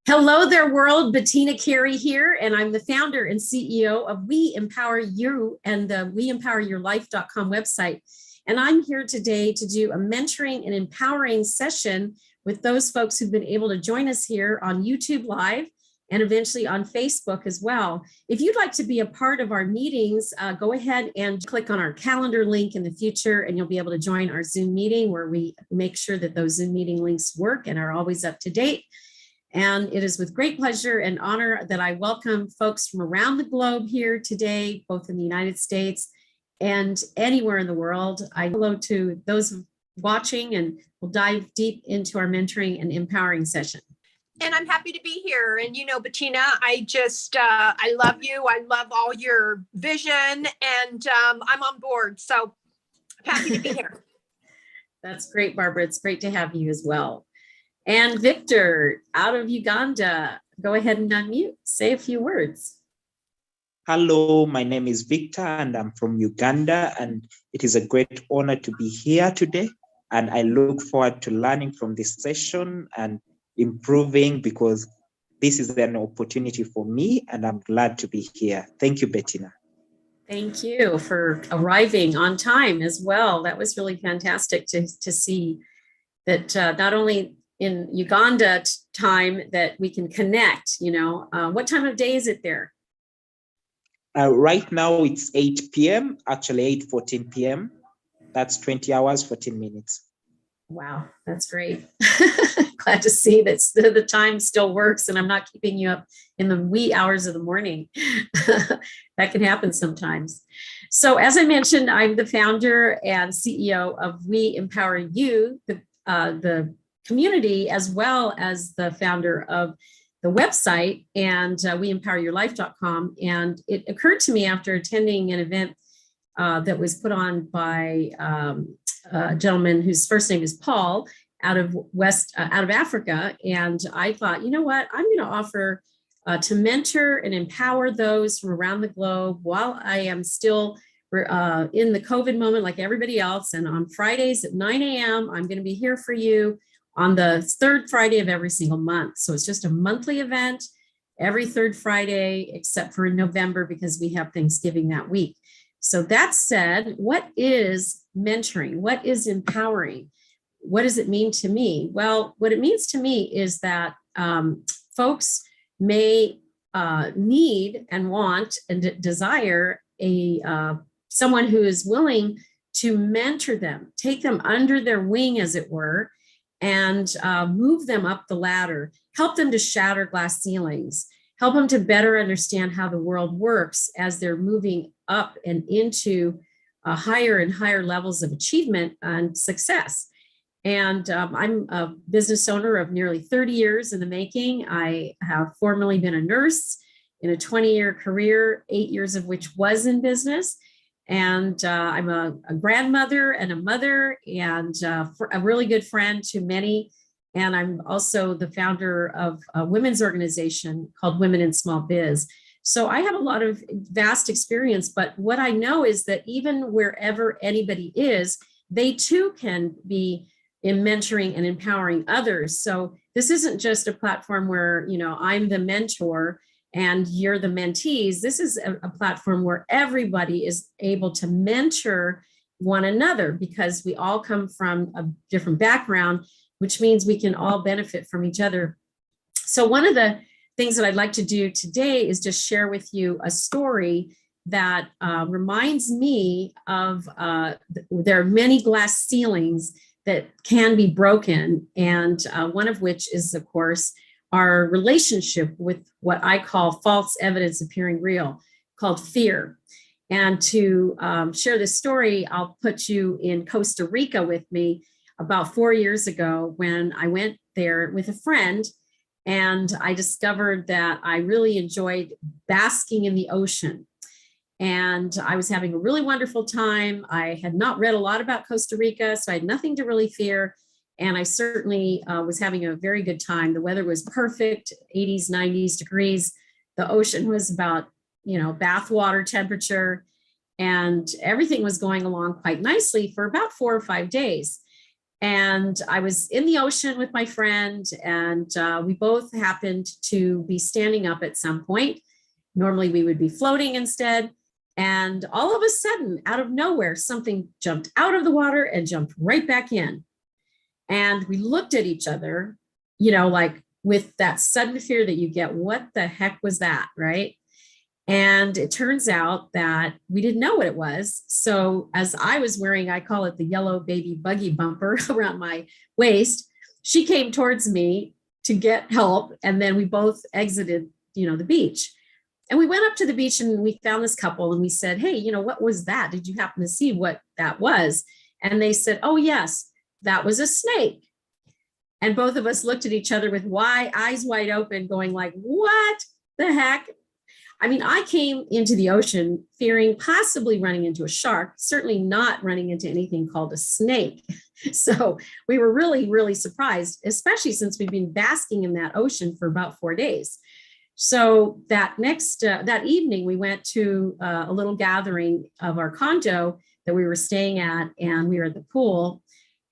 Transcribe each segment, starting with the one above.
Hello there, world. Bettina Carey here, and I'm the founder and CEO of We Empower You and the WeEmpowerYourLife.com website. And I'm here today to do a mentoring and empowering session with those folks who've been able to join us here on YouTube Live and eventually on Facebook as well. If you'd like to be a part of our meetings, go ahead and click on our calendar link in the future, and you'll be able to join our Zoom meeting where we make sure that those Zoom meeting links work and are always up to date. And it is with great pleasure and honor that I welcome folks from around the globe here today, both in the United States and anywhere in the world. Hello to those watching, and we'll dive deep into our mentoring and empowering session. And I'm happy to be here. And you know, Bettina, I love you. I love all your vision, and I'm on board. So I'm happy to be here. That's great, Barbara. It's great to have you as well. And Victor, out of Uganda, go ahead and unmute. Say a few words. Hello, my name is Victor and I'm from Uganda, and it is a great honor to be here today. And I look forward to learning from this session and improving, because this is an opportunity for me and I'm glad to be here. Thank you, Bettina. Thank you for arriving on time as well. That was really fantastic to see that not only in Uganda time that we can connect, what time of day is it there? Right now it's 8 p.m., actually 8:14 p.m. That's 20 hours, 14 minutes. Wow, that's great. Glad to see that the time still works and I'm not keeping you up in the wee hours of the morning. That can happen sometimes. So as I mentioned, I'm the founder and CEO of We Empower You, the community, as well as the founder of the website and WeEmpowerYourLife.com. And it occurred to me after attending an event that was put on by a gentleman whose first name is Paul out of Africa. And I thought, you know what, I'm going to offer to mentor and empower those from around the globe while I am still in the COVID moment like everybody else. And on Fridays at 9 a.m., I'm going to be here for you on the third Friday of every single month. So it's just a monthly event every third Friday, except for in November because we have Thanksgiving that week. So that said, what is mentoring? What is empowering? What does it mean to me? Well, what it means to me is that folks may need and want and desire someone who is willing to mentor them, take them under their wing, as it were, and move them up the ladder, help them to shatter glass ceilings, help them to better understand how the world works as they're moving up and into higher and higher levels of achievement and success. And I'm a business owner of nearly 30 years in the making. I have formerly been a nurse in a 20-year career, 8 years of which was in business. And I'm a grandmother and a mother and a really good friend to many. And I'm also the founder of a women's organization called Women in Small Biz. So I have a lot of vast experience, but what I know is that even wherever anybody is, they too can be in mentoring and empowering others. So this isn't just a platform where, I'm the mentor and you're the mentees. This is a platform where everybody is able to mentor one another because we all come from a different background, which means we can all benefit from each other. So one of the things that I'd like to do today is just share with you a story that reminds me of there are many glass ceilings that can be broken. And one of which is, of course, our relationship with what I call false evidence appearing real, called fear. And to share this story, I'll put you in Costa Rica with me about 4 years ago when I went there with a friend, and I discovered that I really enjoyed basking in the ocean. And I was having a really wonderful time. I had not read a lot about Costa Rica, so I had nothing to really fear. And I certainly was having a very good time. The weather was perfect, 80s, 90s degrees. The ocean was about, bathwater temperature, and everything was going along quite nicely for about 4 or 5 days. And I was in the ocean with my friend, and we both happened to be standing up at some point. Normally we would be floating instead. And all of a sudden, out of nowhere, something jumped out of the water and jumped right back in. And we looked at each other, like with that sudden fear that you get, what the heck was that, right? And it turns out that we didn't know what it was. So as I was wearing, I call it the yellow baby buggy bumper around my waist, she came towards me to get help. And then we both exited, the beach. And we went up to the beach and we found this couple and we said, hey, what was that? Did you happen to see what that was? And they said, oh, yes, that was a snake. And both of us looked at each other with eyes wide open, going like, what the heck? I mean, I came into the ocean fearing possibly running into a shark, certainly not running into anything called a snake. So we were really, really surprised, especially since we've been basking in that ocean for about 4 days. So that evening, we went to a little gathering of our condo that we were staying at, and we were at the pool.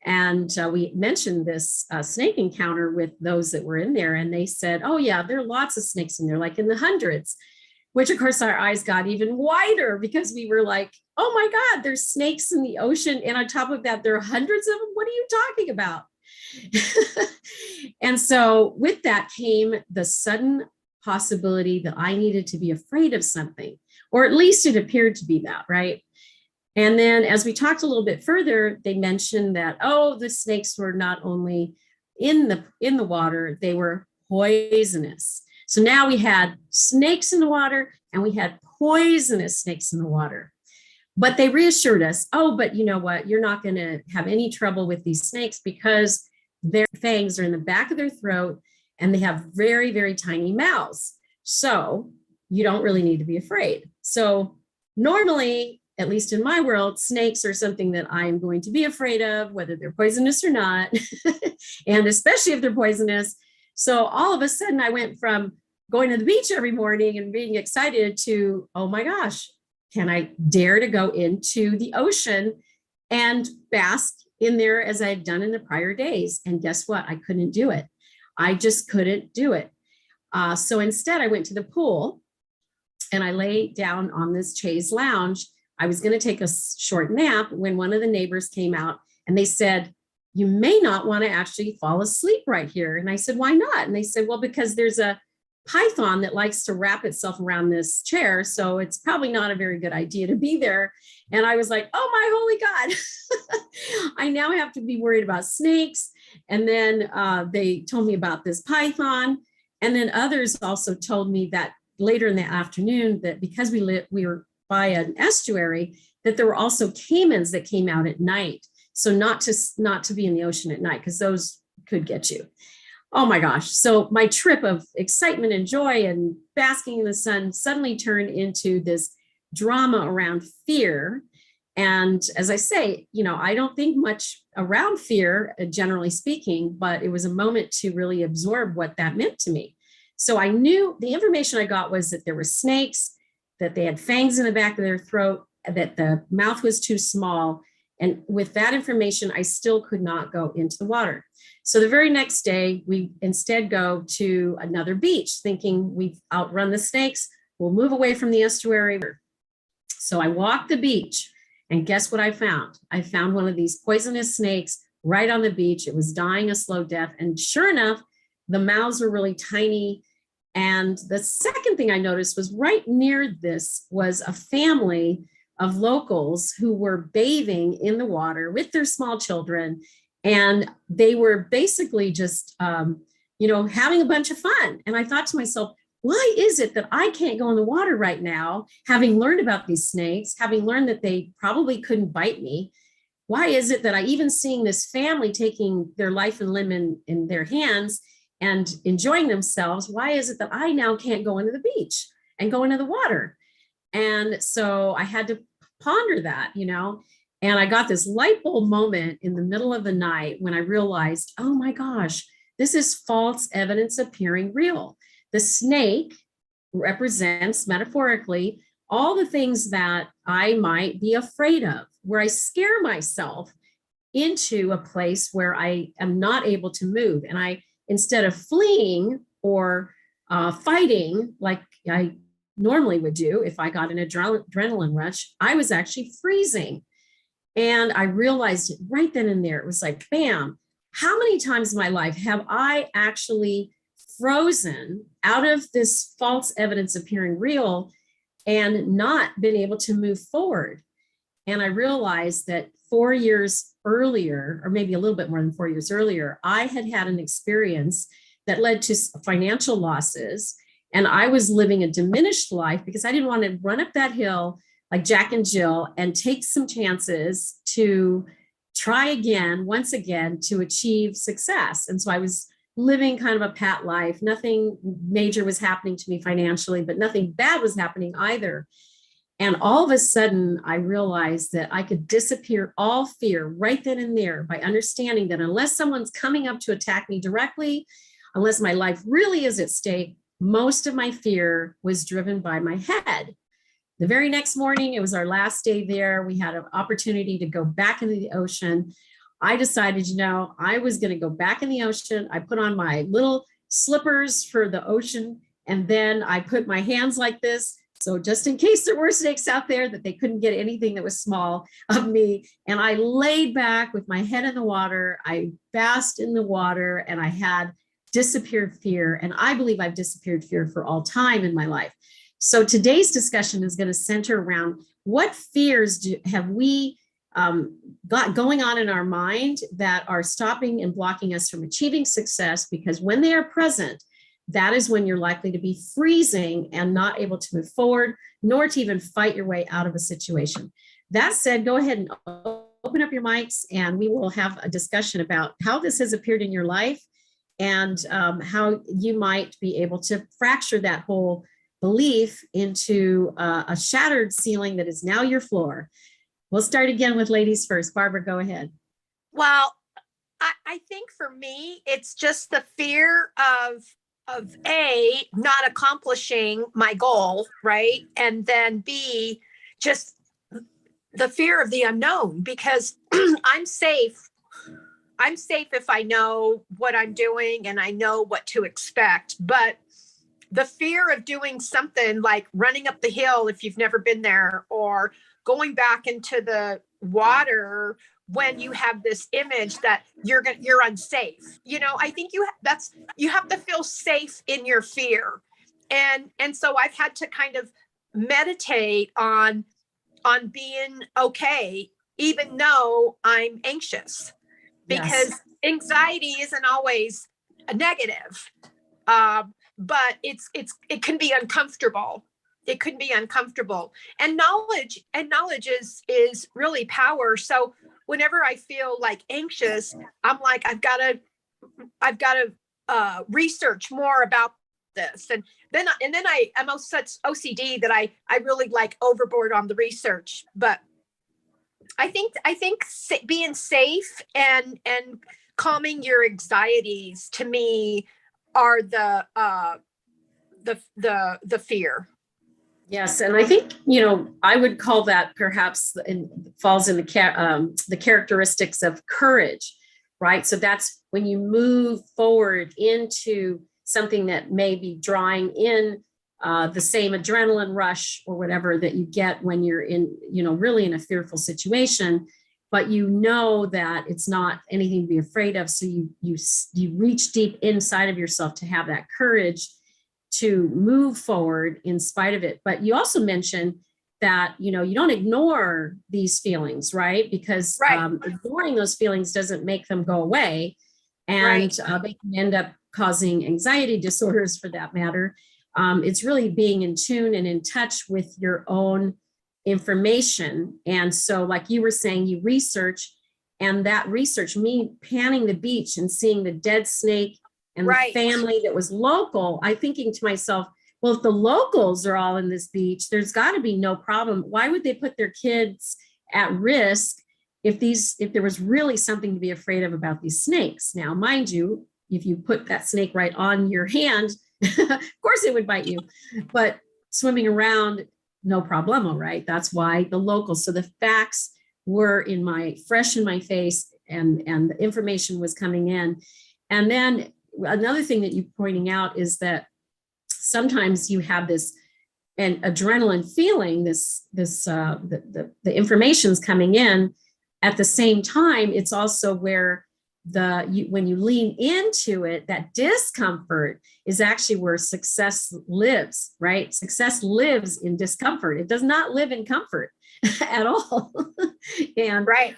And we mentioned this snake encounter with those that were in there. And they said, oh, yeah, there are lots of snakes in there, like in the hundreds. Which, of course, our eyes got even wider because we were like, oh, my God, there's snakes in the ocean. And on top of that, there are hundreds of them. What are you talking about? And so with that came the sudden possibility that I needed to be afraid of something, or at least it appeared to be that, right? And then as we talked a little bit further, they mentioned that, oh, the snakes were not only in the water, they were poisonous. So now we had snakes in the water and we had poisonous snakes in the water. But they reassured us, oh, but you know what? You're not going to have any trouble with these snakes because their fangs are in the back of their throat and they have very, very tiny mouths. So you don't really need to be afraid. So normally, at least in my world, snakes are something that I'm going to be afraid of, whether they're poisonous or not, and especially if they're poisonous. So all of a sudden I went from going to the beach every morning and being excited to, oh my gosh, can I dare to go into the ocean and bask in there as I had done in the prior days? And guess what? I couldn't do it. I just couldn't do it. So instead I went to the pool and I lay down on this chaise lounge. I was going to take a short nap when one of the neighbors came out and they said, you may not want to actually fall asleep right here. And I said, why not? And they said, well, because there's a python that likes to wrap itself around this chair. So it's probably not a very good idea to be there. And I was like, oh my holy God, I now have to be worried about snakes. And then they told me about this python. And then others also told me that later in the afternoon that because we were by an estuary, that there were also caimans that came out at night. So not to be in the ocean at night, because those could get you. Oh my gosh. So my trip of excitement and joy and basking in the sun suddenly turned into this drama around fear. And as I say, I don't think much around fear, generally speaking, but it was a moment to really absorb what that meant to me. So I knew the information I got was that there were snakes, that they had fangs in the back of their throat, that the mouth was too small. And with that information, I still could not go into the water. So the very next day, we instead go to another beach, thinking we've outrun the snakes. We'll move away from the estuary. So I walked the beach, and guess what I found? I found one of these poisonous snakes right on the beach. It was dying a slow death. And sure enough, the mouths were really tiny. And the second thing I noticed was right near this was a family of locals who were bathing in the water with their small children. And they were basically just, having a bunch of fun. And I thought to myself, why is it that I can't go in the water right now, having learned about these snakes, having learned that they probably couldn't bite me? Why is it that I even seeing this family taking their life and limb in their hands and enjoying themselves, why is it that I now can't go into the beach and go into the water? And so I had to ponder that, and I got this light bulb moment in the middle of the night when I realized, oh my gosh, this is false evidence appearing real. The snake represents metaphorically all the things that I might be afraid of, where I scare myself into a place where I am not able to move. And I, instead of fleeing or fighting like I normally would do if I got an adrenaline rush, I was actually freezing. And I realized it right then and there. It was like, bam, how many times in my life have I actually frozen out of this false evidence appearing real and not been able to move forward? And I realized that 4 years earlier, or maybe a little bit more than 4 years earlier, I had had an experience that led to financial losses. And I was living a diminished life because I didn't want to run up that hill like Jack and Jill and take some chances to try again, once again, to achieve success. And so I was living kind of a pat life. Nothing major was happening to me financially, but nothing bad was happening either. And all of a sudden, I realized that I could disappear all fear right then and there by understanding that unless someone's coming up to attack me directly, unless my life really is at stake, most of my fear was driven by my head. The very next morning, it was our last day there. We had an opportunity to go back into the ocean. I decided, I was going to go back in the ocean. I put on my little slippers for the ocean, and then I put my hands like this. So just in case there were snakes out there, that they couldn't get anything that was small of me. And I laid back with my head in the water. I basked in the water, and I had disappeared fear. And I believe I've disappeared fear for all time in my life. So today's discussion is going to center around what fears have we got going on in our mind that are stopping and blocking us from achieving success, because when they are present, that is when you're likely to be freezing and not able to move forward, nor to even fight your way out of a situation. That said, go ahead and open up your mics, and we will have a discussion about how this has appeared in your life and how you might be able to fracture that whole belief into a shattered ceiling that is now your floor. We'll start again with ladies first. Barbara, go ahead. Well, I think for me, it's just the fear of A, not accomplishing my goal, right? And then B, just the fear of the unknown, because I'm safe. I'm safe if I know what I'm doing and I know what to expect. But the fear of doing something like running up the hill if you've never been there, or going back into the water when you have this image that you're unsafe. I think you have to feel safe in your fear. And so I've had to kind of meditate on being okay, even though I'm anxious, because anxiety isn't always a negative. But it can be uncomfortable. It can be uncomfortable. And knowledge is really power. So whenever I feel like anxious, I'm like, I've got to research more about this. And then I'm such OCD that I really like overboard on the research. But I think being safe and calming your anxieties, to me, are the fear. Yes, and I think I would call that perhaps falls in the characteristics of courage, right? So that's when you move forward into something that may be drawing in the same adrenaline rush or whatever that you get when you're in, really in a fearful situation. But that it's not anything to be afraid of. So you reach deep inside of yourself to have that courage to move forward in spite of it. But you also mentioned that, you don't ignore these feelings, right? Because ignoring those feelings doesn't make them go away. And they can end up causing anxiety disorders, for that matter. It's really being in tune and in touch with your own information. And so, like you were saying, you research, and that research, me panning the beach and seeing the dead snake and the family that was local, I'm thinking to myself, well, if the locals are all in this beach, there's got to be no problem. Why would they put their kids at risk if there was really something to be afraid of about these snakes? Now, mind you, if you put that snake right on your hand, of course it would bite you, but swimming around, no problemo, right? That's why the locals. So the facts were fresh in my face and the information was coming in. And then another thing that you're pointing out is that sometimes you have this an adrenaline feeling, the information's coming in. At the same time, it's also where when you lean into it, that discomfort is actually where success lives, right? Success lives in discomfort. It does not live in comfort at all. And Right.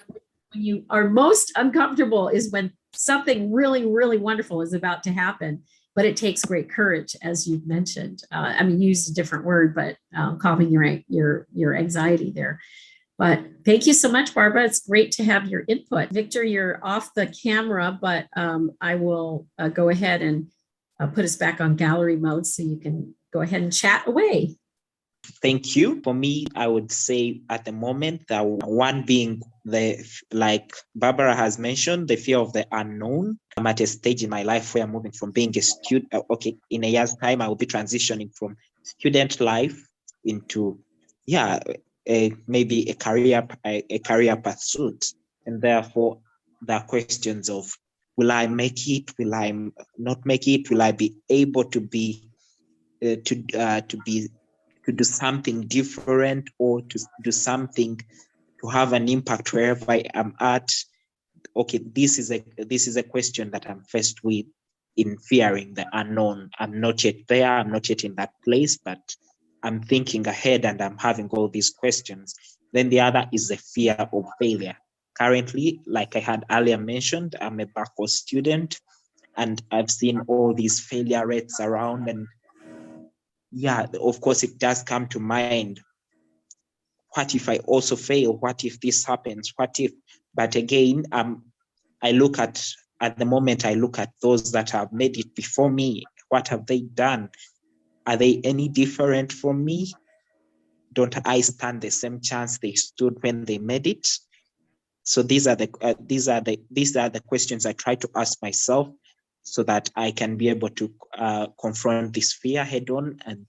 when you are most uncomfortable is when something really, really wonderful is about to happen. But it takes great courage, as you've mentioned. I mean, use a different word, but calming your anxiety there. But thank you so much, Barbara. It's great to have your input. Victor, you're off the camera, but I will go ahead and put us back on gallery mode so you can go ahead and chat away. Thank you. For me, I would say at the moment that one being like Barbara has mentioned, the fear of the unknown. I'm at a stage in my life where I'm moving from being a student. Okay, in a year's time, I will be transitioning from student life into, maybe a career pursuit. And therefore, there are questions of, will I make it? Will I not make it? Will I be able to do something different, or to do something to have an impact wherever I am at? Okay, this is a question that I'm faced with in fearing the unknown. I'm not yet there. I'm not yet in that place, but I'm thinking ahead and I'm having all these questions. Then the other is the fear of failure. Currently, like I had earlier mentioned, I'm a bachelor student, and I've seen all these failure rates around, and yeah, of course, it does come to mind. What if I also fail? What if this happens? What if? But again, I look at the moment, I look at those that have made it before me. What have they done? Are they any different from me? Don't I stand the same chance they stood when they made it? So these are the questions I try to ask myself, so that I can be able to confront this fear head on and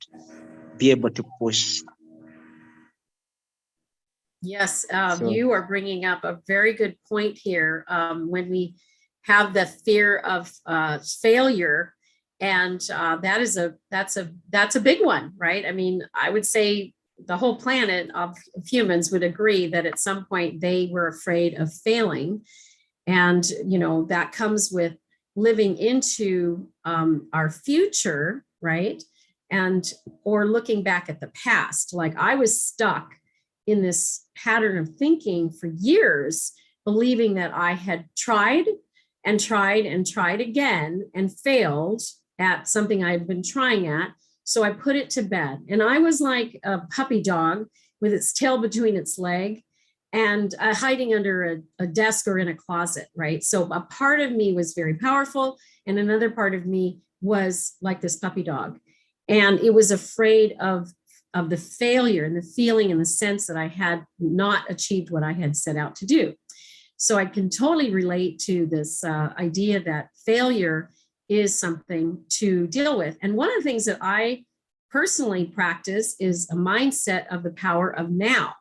be able to push. Yes, you are bringing up a very good point here. When we have the fear of failure, and that's a big one, right? I mean, I would say the whole planet of humans would agree that at some point they were afraid of failing, and that comes with living into our future, right? And or looking back at the past. Like I was stuck in this pattern of thinking for years, believing that I had tried and tried and tried again and failed at something I've been trying at. So I put it to bed. And I was like a puppy dog with its tail between its leg and hiding under a desk or in a closet, right? So a part of me was very powerful, and another part of me was like this puppy dog. And it was afraid of the failure and the feeling and the sense that I had not achieved what I had set out to do. So I can totally relate to this idea that failure is something to deal with. And one of the things that I personally practice is a mindset of the power of now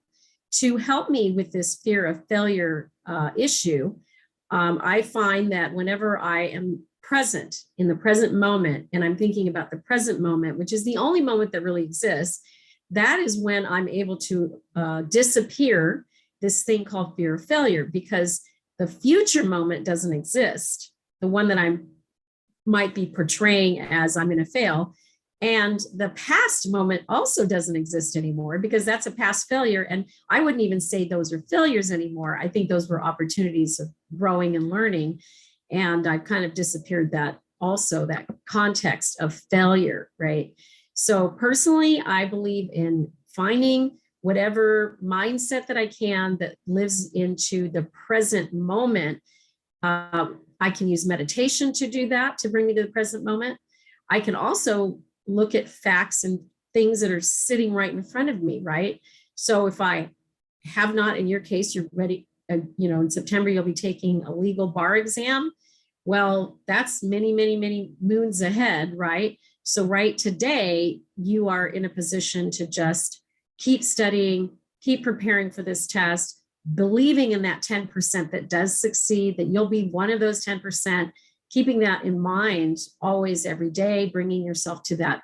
to help me with this fear of failure issue. I find that whenever I am present in the present moment, and I'm thinking about the present moment, which is the only moment that really exists, that is when I'm able to disappear this thing called fear of failure, because the future moment doesn't exist, the one that I might be portraying as I'm going to fail. And the past moment also doesn't exist anymore, because that's a past failure. And I wouldn't even say those are failures anymore. I think those were opportunities of growing and learning. And I've kind of disappeared that also, that context of failure, right? So personally, I believe in finding whatever mindset that I can that lives into the present moment. I can use meditation to do that, to bring me to the present moment. I can also look at facts and things that are sitting right in front of me, right? So if I have not, in your case, you're ready, in September, you'll be taking a legal bar exam. Well, that's many, many, many moons ahead, right? So right today, you are in a position to just keep studying, keep preparing for this test, believing in that 10% that does succeed, that you'll be one of those 10%, keeping that in mind always, every day, bringing yourself to that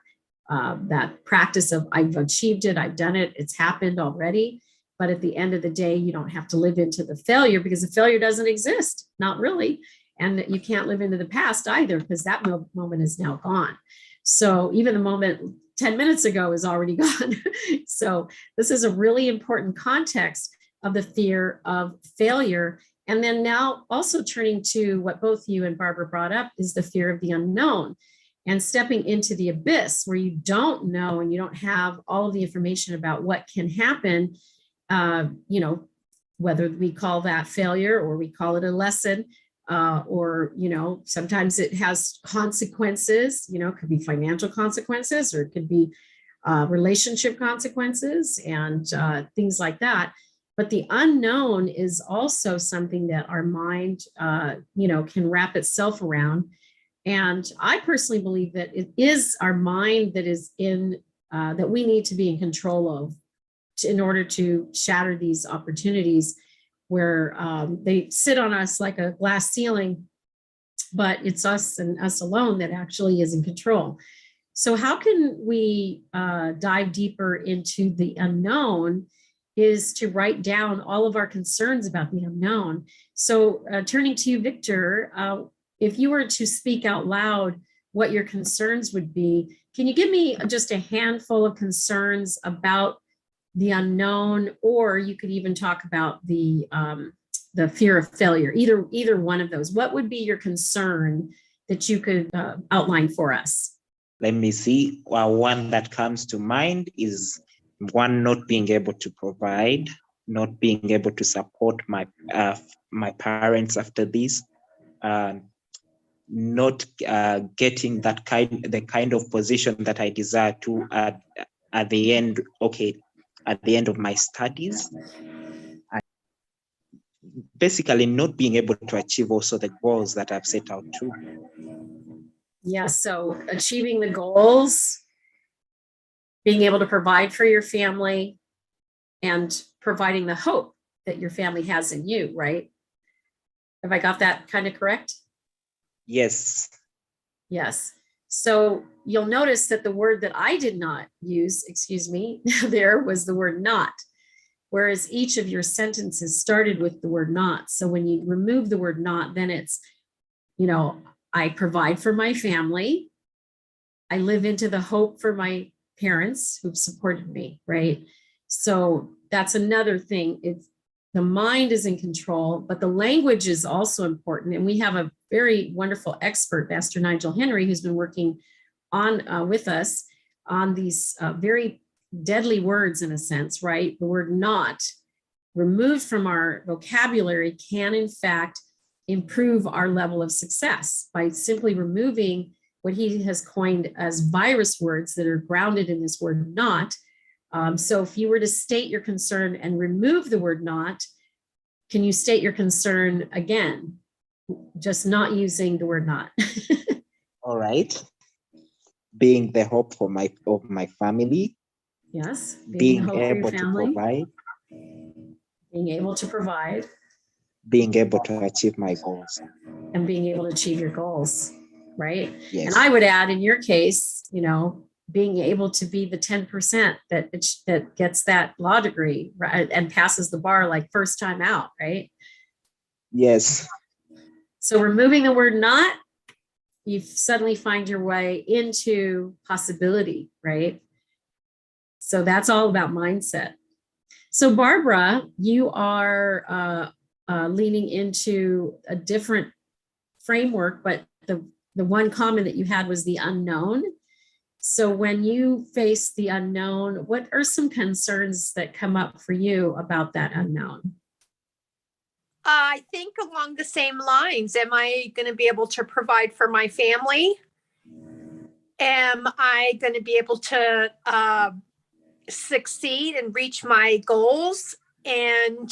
that practice of I've achieved it, I've done it, it's happened already. But at the end of the day, you don't have to live into the failure, because the failure doesn't exist, not really. And you can't live into the past either, because that moment is now gone. So even the moment 10 minutes ago is already gone. So this is a really important context of the fear of failure. And then now also turning to what both you and Barbara brought up is the fear of the unknown, and stepping into the abyss where you don't know and you don't have all of the information about what can happen. Whether we call that failure or we call it a lesson, or, sometimes it has consequences, it could be financial consequences, or it could be relationship consequences and things like that. But the unknown is also something that our mind, can wrap itself around. And I personally believe that it is our mind that is that we need to be in control of in order to shatter these opportunities where they sit on us like a glass ceiling, but it's us and us alone that actually is in control. So how can we dive deeper into the unknown is to write down all of our concerns about the unknown. So turning to you, Victor, if you were to speak out loud what your concerns would be, can you give me just a handful of concerns about the unknown, or you could even talk about the fear of failure, either one of those? What would be your concern that you could outline for us? Let me see. Well, one that comes to mind is one, not being able to provide, not being able to support my parents after this, not getting the kind of position that I desire to at the end. At the end of my studies, and basically not being able to achieve also the goals that I've set out to. Yeah, so achieving the goals, being able to provide for your family, and providing the hope that your family has in you, right? Have I got that kind of correct? Yes. Yes. So you'll notice that the word that I did not use, there was the word not, whereas each of your sentences started with the word not. So when you remove the word not, then it's, I provide for my family. I live into the hope for my parents who've supported me, right? So that's another thing. It's the mind is in control, but the language is also important. And we have a very wonderful expert, Pastor Nigel Henry, who's been working on with us on these very deadly words, in a sense, right? The word not removed from our vocabulary can, in fact, improve our level of success by simply removing what he has coined as virus words that are grounded in this word not. So if you were to state your concern and remove the word not, can you state your concern again? Just not using the word not. All right. Being the hope of my family. Yes. Being able to provide. Being able to provide. Being able to achieve my goals. And being able to achieve your goals, right? Yes. And I would add, in your case, being able to be the 10% that gets that law degree, right, and passes the bar like first time out, right? Yes. So removing the word not, you suddenly find your way into possibility, right? So that's all about mindset. So Barbara, you are leaning into a different framework, but the one common that you had was the unknown. So when you face the unknown, what are some concerns that come up for you about that unknown? I think along the same lines. Am I going to be able to provide for my family? Am I going to be able to succeed and reach my goals? And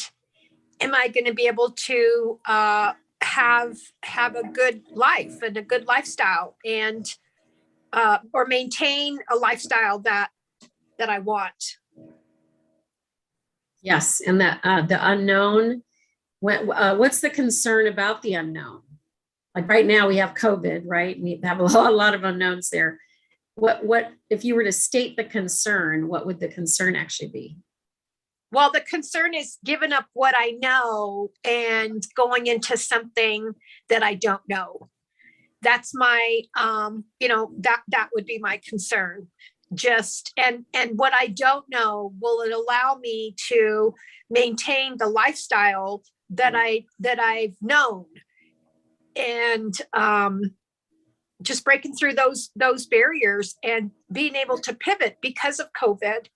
am I going to be able to have a good life and a good lifestyle, and or maintain a lifestyle that I want? Yes, and the unknown. What's the concern about the unknown? Like right now we have COVID, right? We have a lot of unknowns there. What if you were to state the concern, what would the concern actually be? Well, the concern is giving up what I know and going into something that I don't know. That's my, that would be my concern. Just, and what I don't know, will it allow me to maintain the lifestyle that I've known? And, just breaking through those barriers and being able to pivot because of COVID.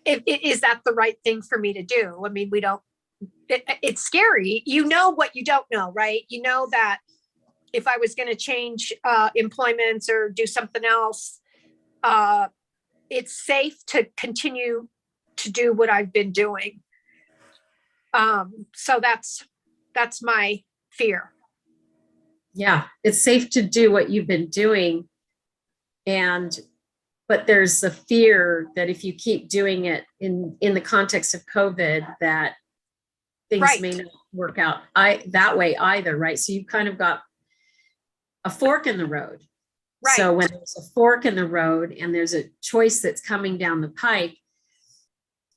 Is that the right thing for me to do? I mean, it's scary. You know what you don't know, right? You know that if I was going to change employments or do something else, it's safe to continue to do what I've been doing. So that's my fear. Yeah, it's safe to do what you've been doing. But there's the fear that if you keep doing it in the context of COVID, that things Right. may not work out that way either, right? So you've kind of got a fork in the road. Right. So when there's a fork in the road and there's a choice that's coming down the pike,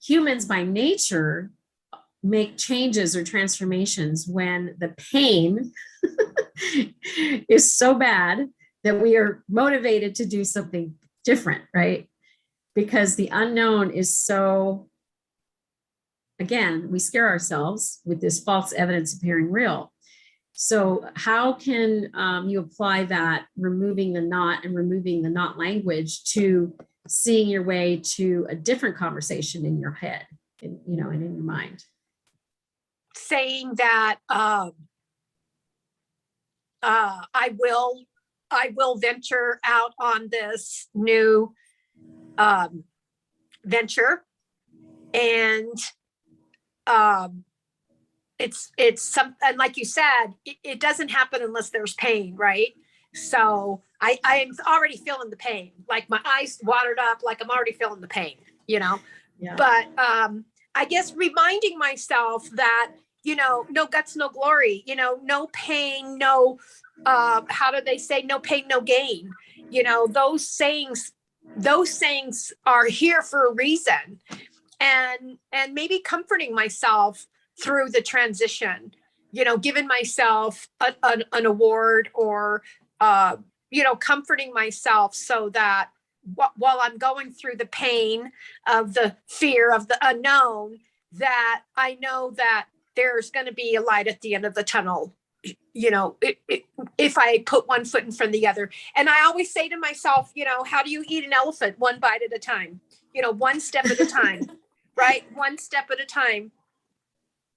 humans by nature make changes or transformations when the pain is so bad that we are motivated to do something different, right? Because the unknown is so, again, we scare ourselves with this false evidence appearing real. So how can you apply that, removing the not and removing the not language, to seeing your way to a different conversation in your head, and in your mind? Saying that I will venture out on this new venture, and it's something, like you said, it doesn't happen unless there's pain, right? So I'm already feeling the pain, like my eyes watered up, like I'm already feeling the pain, Yeah. But I guess reminding myself that, no guts, no glory, no pain, no, how do they say, no pain, no gain? Those sayings are here for a reason. And maybe comforting myself through the transition, giving myself an award, or, comforting myself so that while I'm going through the pain of the fear of the unknown, that I know that there's going to be a light at the end of the tunnel, if I put one foot in front of the other. And I always say to myself, how do you eat an elephant? One bite at a time, one step at a time, right? One step at a time.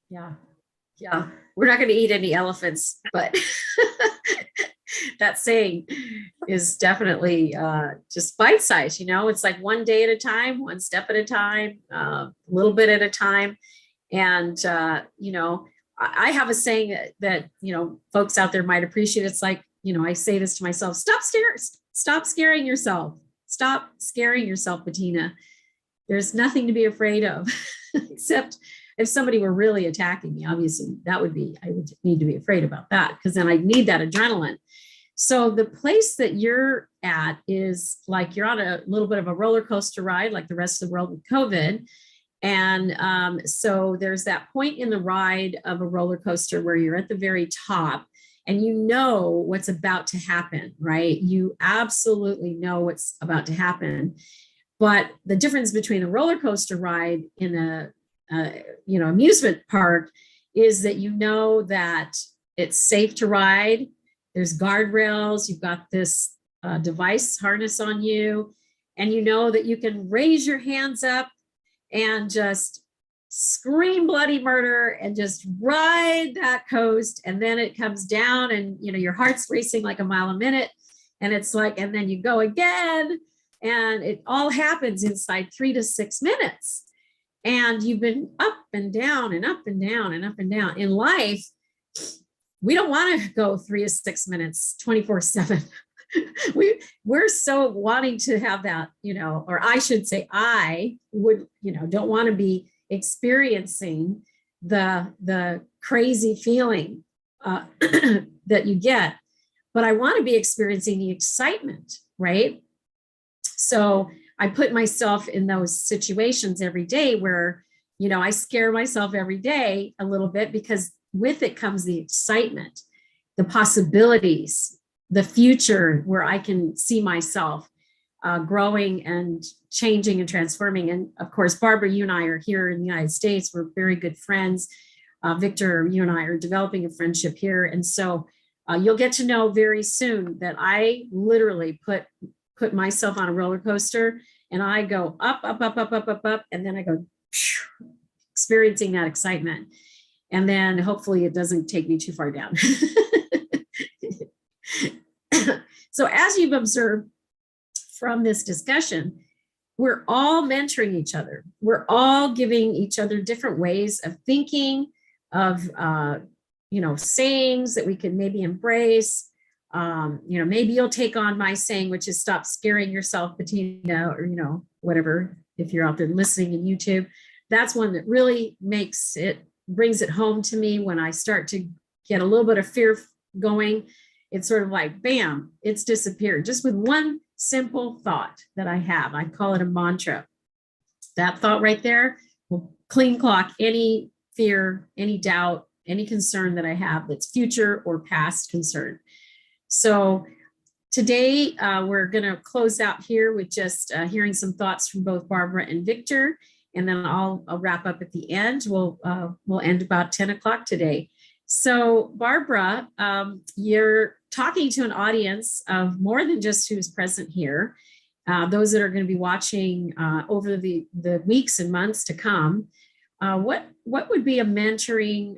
Yeah. We're not going to eat any elephants, but that saying is definitely just bite-sized. It's like one day at a time, one step at a time, a little bit at a time. And I have a saying that folks out there might appreciate. It's like, I say this to myself: stop scaring yourself. Stop scaring yourself, Bettina. There's nothing to be afraid of, except if somebody were really attacking me. Obviously, I would need to be afraid about that, because then I'd need that adrenaline. So the place that you're at is like you're on a little bit of a roller coaster ride, like the rest of the world with COVID. And so there's that point in the ride of a roller coaster where you're at the very top and you know what's about to happen, right? You absolutely know what's about to happen. But the difference between a roller coaster ride in a amusement park is that that it's safe to ride. There's guardrails. You've got this device harness on you, and you know that you can raise your hands up and just scream bloody murder and just ride that coast. And then it comes down, and your heart's racing like a mile a minute, and it's like, and then you go again, and it all happens inside 3 to 6 minutes. And you've been up and down and up and down and up and down. In life, we don't want to go 3 to 6 minutes 24/7. we're so wanting to have that, or I should say, I would, don't want to be experiencing the crazy feeling that you get, but I want to be experiencing the excitement, right? So I put myself in those situations every day where, I scare myself every day a little bit, because with it comes the excitement, the possibilities, the future where I can see myself growing and changing and transforming. And of course, Barbara, you and I are here in the United States. We're very good friends. Victor, you and I are developing a friendship here. And so you'll get to know very soon that I literally put myself on a roller coaster, and I go up, up, up, up, up, up, up, and then I go experiencing that excitement. And then hopefully it doesn't take me too far down. So as you've observed from this discussion, we're all mentoring each other. We're all giving each other different ways of thinking, of sayings that we can maybe embrace. Maybe you'll take on my saying, which is stop scaring yourself, Bettina, or whatever, if you're out there listening in YouTube. That's one that really brings it home to me when I start to get a little bit of fear going. It's sort of like, bam, it's disappeared. Just with one simple thought that I have. I call it a mantra. That thought right there will clean clock any fear, any doubt, any concern that I have that's future or past concern. So today we're going to close out here with just hearing some thoughts from both Barbara and Victor, and then I'll wrap up at the end. We'll end about 10 o'clock today. So Barbara, you're talking to an audience of more than just who's present here, those that are going to be watching over the weeks and months to come. What would be a mentoring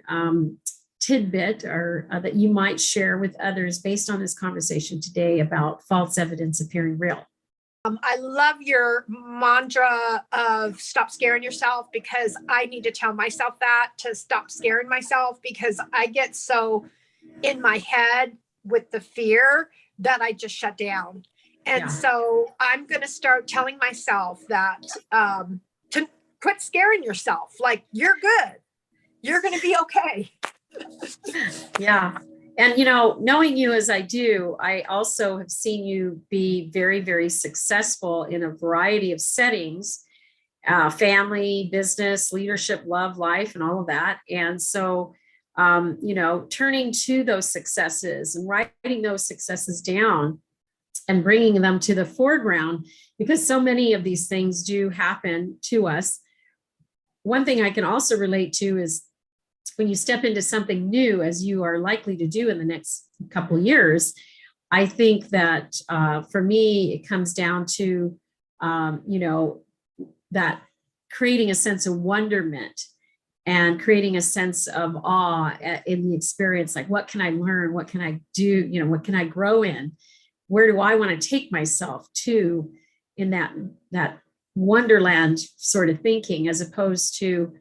tidbit or that you might share with others based on this conversation today about false evidence appearing real? I love your mantra of stop scaring yourself, because I need to tell myself that, to stop scaring myself, because I get so in my head with the fear that I just shut down. And so I'm going to start telling myself that to quit scaring yourself. Like, you're good. You're going to be okay. Yeah. And, knowing you as I do, I also have seen you be very, very successful in a variety of settings, family, business, leadership, love, life, and all of that. And so, turning to those successes and writing those successes down and bringing them to the foreground, because so many of these things do happen to us. One thing I can also relate to is when you step into something new, as you are likely to do in the next couple of years, I think that for me, it comes down to, that creating a sense of wonderment and creating a sense of awe in the experience. Like, what can I learn? What can I do? What can I grow in? Where do I want to take myself to in that wonderland sort of thinking, as opposed to,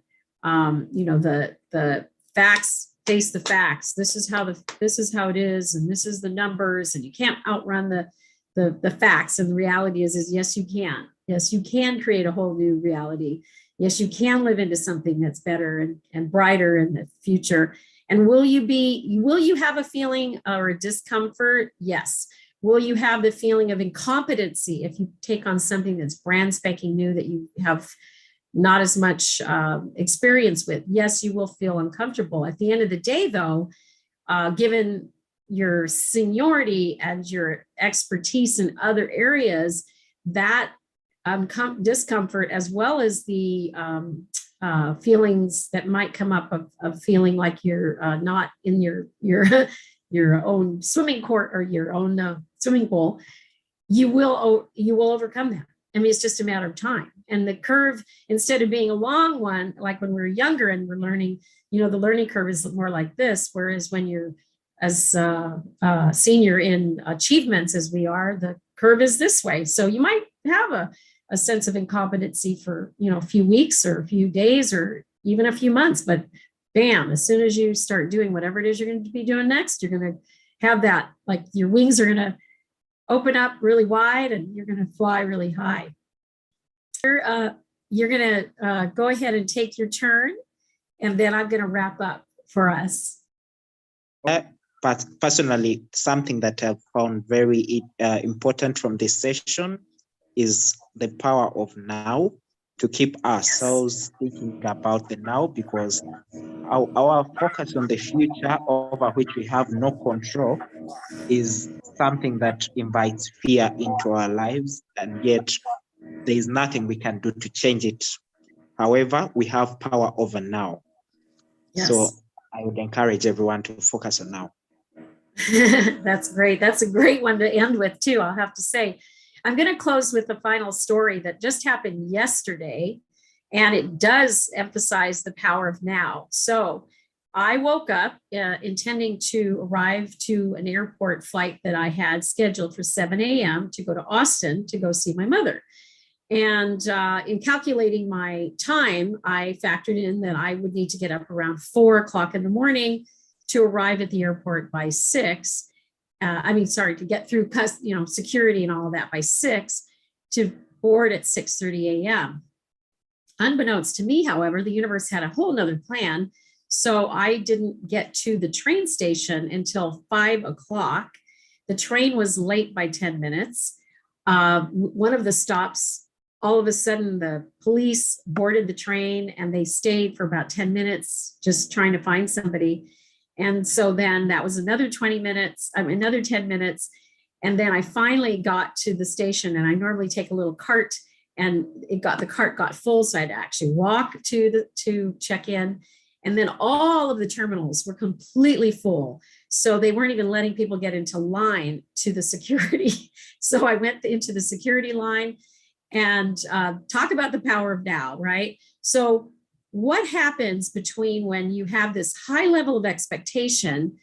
the facts, face the facts. This is how it is, and this is the numbers, and you can't outrun the facts. And the reality is yes, you can. Yes, you can create a whole new reality. Yes, you can live into something that's better and brighter in the future. And will you have a feeling or a discomfort? Yes. Will you have the feeling of incompetency if you take on something that's brand spanking new that you have not as much experience with? Yes, you will feel uncomfortable. At the end of the day, though, given your seniority and your expertise in other areas, that discomfort, as well as the feelings that might come up of feeling like you're not in your own swimming court or your own swimming pool, you will overcome that. I mean, it's just a matter of time. And the curve, instead of being a long one, like when we were younger and we're learning, the learning curve is more like this. Whereas when you're as senior in achievements as we are, the curve is this way. So you might have a sense of incompetency for, a few weeks or a few days or even a few months, but bam, as soon as you start doing whatever it is you're going to be doing next, you're going to have that, like your wings are going to open up really wide and you're going to fly really high. You're going to go ahead and take your turn, and then I'm going to wrap up for us. But personally, something that I've found very important from this session is the power of now, to keep ourselves thinking about the now, because our focus on the future, over which we have no control, is something that invites fear into our lives, and yet there is nothing we can do to change it. However, we have power over now. Yes. So I would encourage everyone to focus on now. That's great. That's a great one to end with too, I'll have to say. I'm going to close with the final story that just happened yesterday, and it does emphasize the power of now. So I woke up intending to arrive to an airport flight that I had scheduled for 7 a.m. to go to Austin to go see my mother. And in calculating my time, I factored in that I would need to get up around 4 o'clock in the morning to arrive at the airport by 6. To get through security and all of that by 6, to board at 6:30 a.m. Unbeknownst to me, however, the universe had a whole nother plan. So I didn't get to the train station until 5 o'clock. The train was late by 10 minutes. One of the stops, all of a sudden, the police boarded the train and they stayed for about 10 minutes just trying to find somebody. And so then that was another 10 minutes. And then I finally got to the station, and I normally take a little cart, and the cart got full. So I had to actually walk to check in. And then all of the terminals were completely full. So they weren't even letting people get into line to the security. So I went into the security line, and talk about the power of now, right? So what happens between when you have this high level of expectation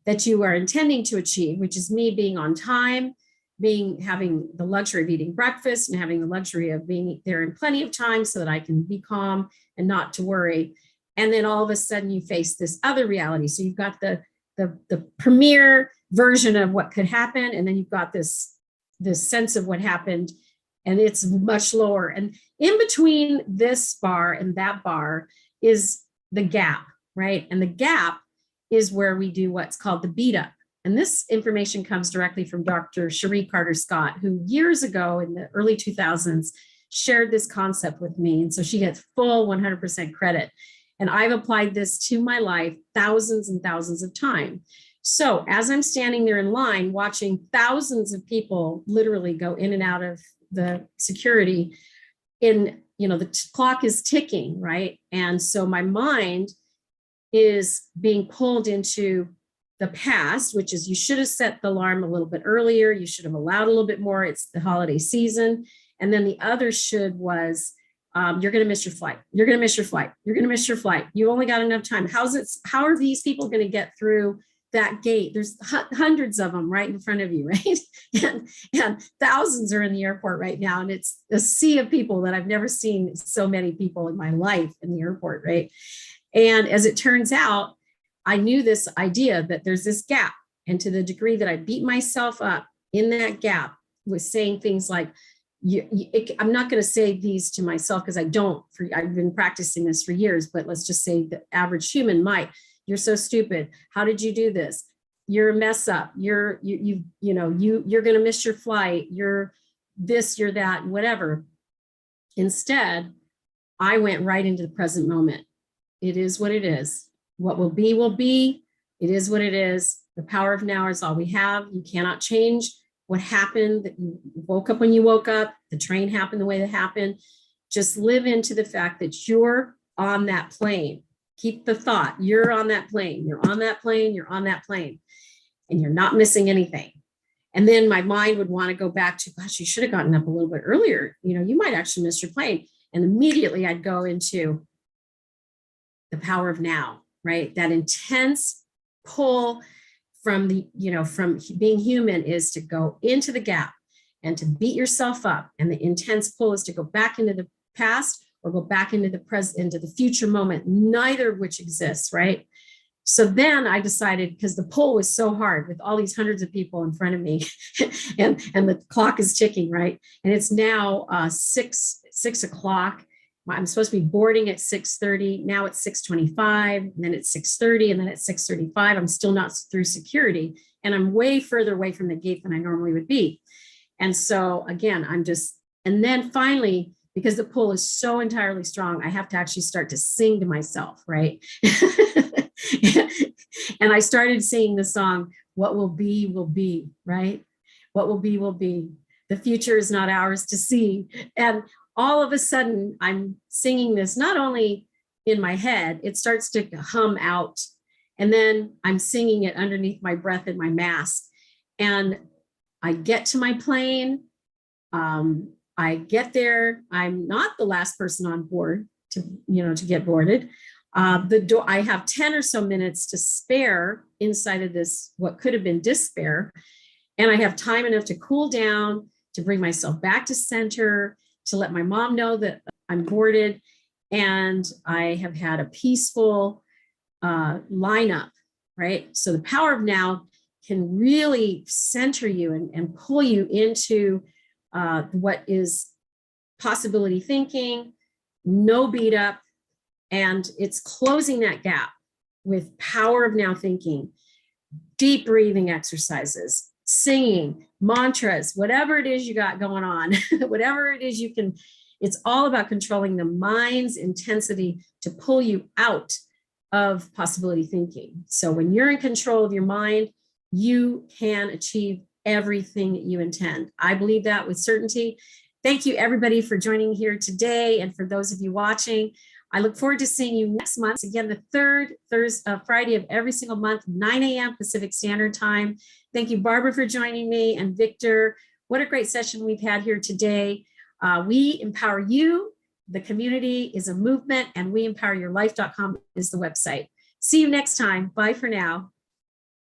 that you are intending to achieve, which is me being on time, having the luxury of eating breakfast and having the luxury of being there in plenty of time so that I can be calm and not to worry. And then all of a sudden you face this other reality. So you've got the premier version of what could happen, and then you've got this sense of what happened, and it's much lower. And in between this bar and that bar is the gap, right? And the gap is where we do what's called the beat up. And this information comes directly from Dr. Cherie Carter Scott, who years ago in the early 2000s shared this concept with me. And so she gets full 100% credit. And I've applied this to my life thousands and thousands of times. So as I'm standing there in line, watching thousands of people literally go in and out of the security, the clock is ticking, right? And so my mind is being pulled into the past, which is, you should have set the alarm a little bit earlier. You should have allowed a little bit more. It's the holiday season. And then the other should was, you're going to miss your flight. You're going to miss your flight. You're going to miss your flight. You only got enough time. How are these people going to get through that gate? There's hundreds of them right in front of you, right? and thousands are in the airport right now. And it's a sea of people that I've never seen so many people in my life in the airport, right? And as it turns out, I knew this idea that there's this gap. And to the degree that I beat myself up in that gap with saying things like, I'm not going to say these to myself because I've been practicing this for years, but let's just say the average human might. You're so stupid. How did you do this? You're a mess up. You're going to miss your flight. You're this, you're that, whatever. Instead, I went right into the present moment. It is what it is. What will be, will be. It is what it is. The power of now is all we have. You cannot change what happened, that you woke up when you woke up, the train happened the way it happened. Just live into the fact that you're on that plane. Keep the thought, you're on that plane, you're on that plane, you're on that plane, and you're not missing anything. And then my mind would want to go back to, gosh, you should have gotten up a little bit earlier. You might actually miss your plane. And immediately I'd go into the power of now, right? That intense pull from from being human is to go into the gap and to beat yourself up. And the intense pull is to go back into the past or go back into the present, into the future moment, neither of which exists, right? So then I decided, because the pull was so hard with all these hundreds of people in front of me, and the clock is ticking, right? And it's now 6 o'clock. I'm supposed to be boarding at 6:30. Now it's 6:25, and then it's 6:30, and then it's 6:35. I'm still not through security, and I'm way further away from the gate than I normally would be. And so again, and then finally, because the pull is so entirely strong, I have to actually start to sing to myself, right? And I started singing the song, "What will be," right? What will be. The future is not ours to see. And all of a sudden, I'm singing this not only in my head, it starts to hum out. And then I'm singing it underneath my breath in my mask. And I get to my plane. I get there. I'm not the last person on board to get boarded. The door, I have 10 or so minutes to spare inside of this, what could have been despair. And I have time enough to cool down, to bring myself back to center, to let my mom know that I'm boarded. And I have had a peaceful lineup, right? So the power of now can really center you and pull you into what is possibility thinking, no beat up. And it's closing that gap with power of now thinking, deep breathing exercises, singing, mantras, whatever it is you got going on, whatever it is you can, it's all about controlling the mind's intensity to pull you out of possibility thinking. So when you're in control of your mind, you can achieve everything that you intend. I believe that with certainty. Thank you everybody for joining here today. And for those of you watching, I look forward to seeing you next month. Again, the third Friday of every single month, 9 a.m. Pacific Standard Time. Thank you, Barbara, for joining me, and Victor. What a great session we've had here today. We empower you. The community is a movement, and weempoweryourlife.com is the website. See you next time. Bye for now.